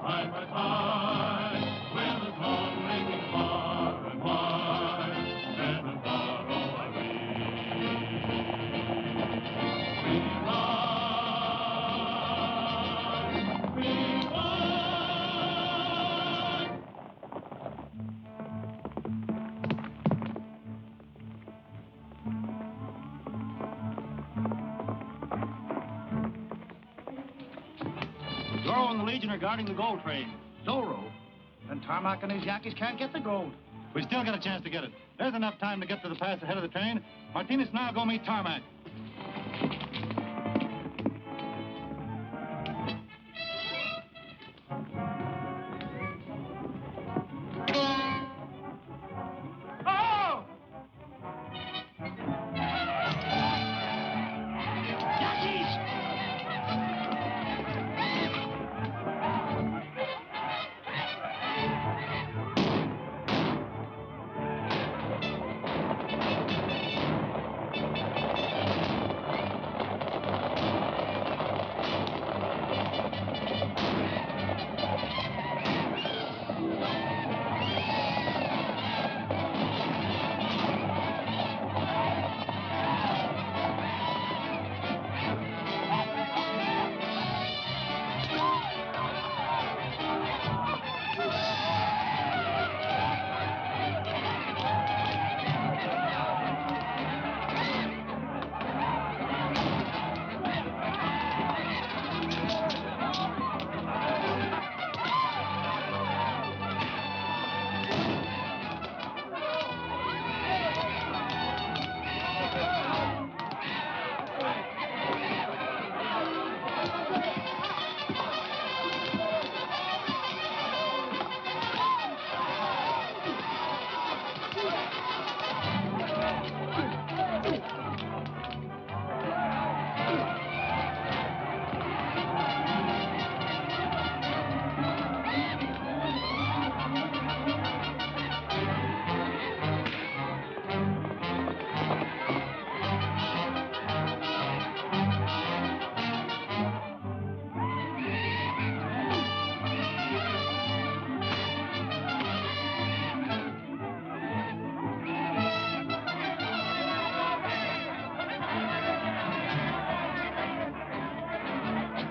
side by side, with the song ringing far and wide, never far away. We ride, we ride. Zorro and the Legion are guarding the gold train. Zorro? Then Tarmac and his Yankees can't get the gold. We still got a chance to get it. There's enough time to get to the pass ahead of the train. Martinez and I'll go meet Tarmac. Oh! Yankees!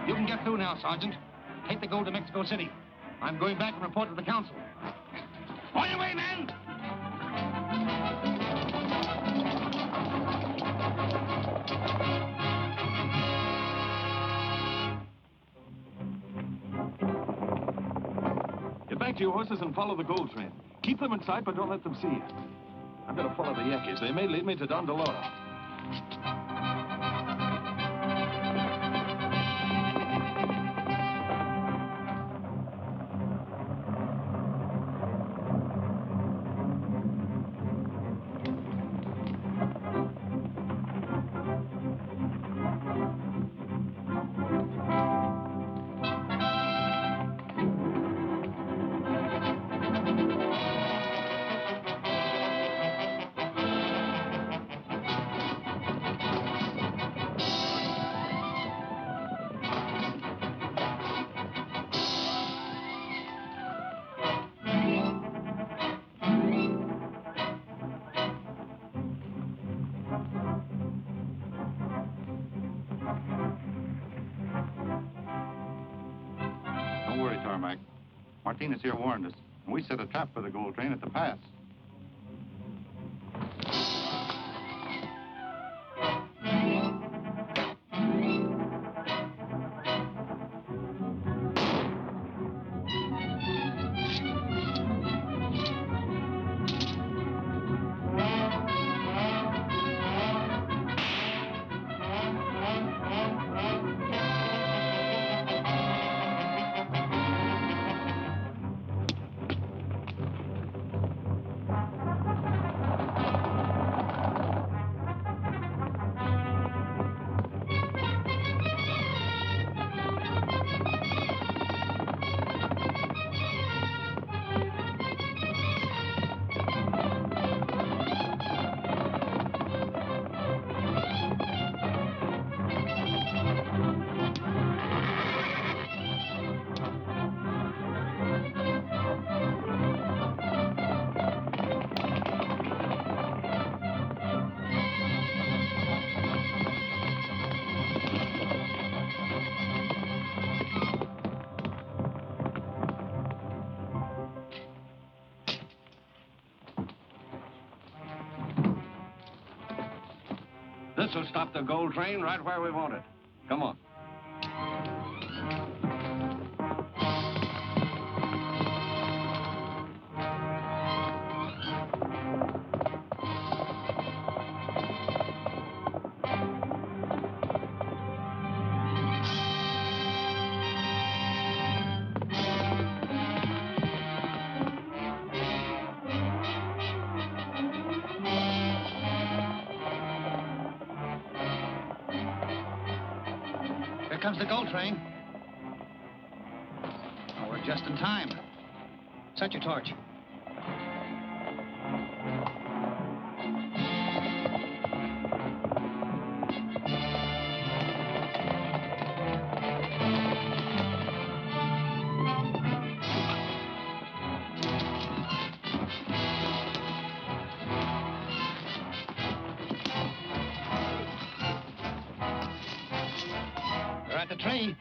You can get through now, Sergeant. Take the gold to Mexico City. I'm going back and report to the council. On your way, men! Get back to your horses and follow the gold train. Keep them in sight, but don't let them see you. I'm going to follow the Yankees. They may lead me to Don Doloro. Don't worry, Tarmac. Martinez here warned us, and we set a trap for the gold train at the pass. also stop the gold train right where we want it. Come on. Here comes the gold train. Oh, we're just in time. Set your torch. They're at the tree.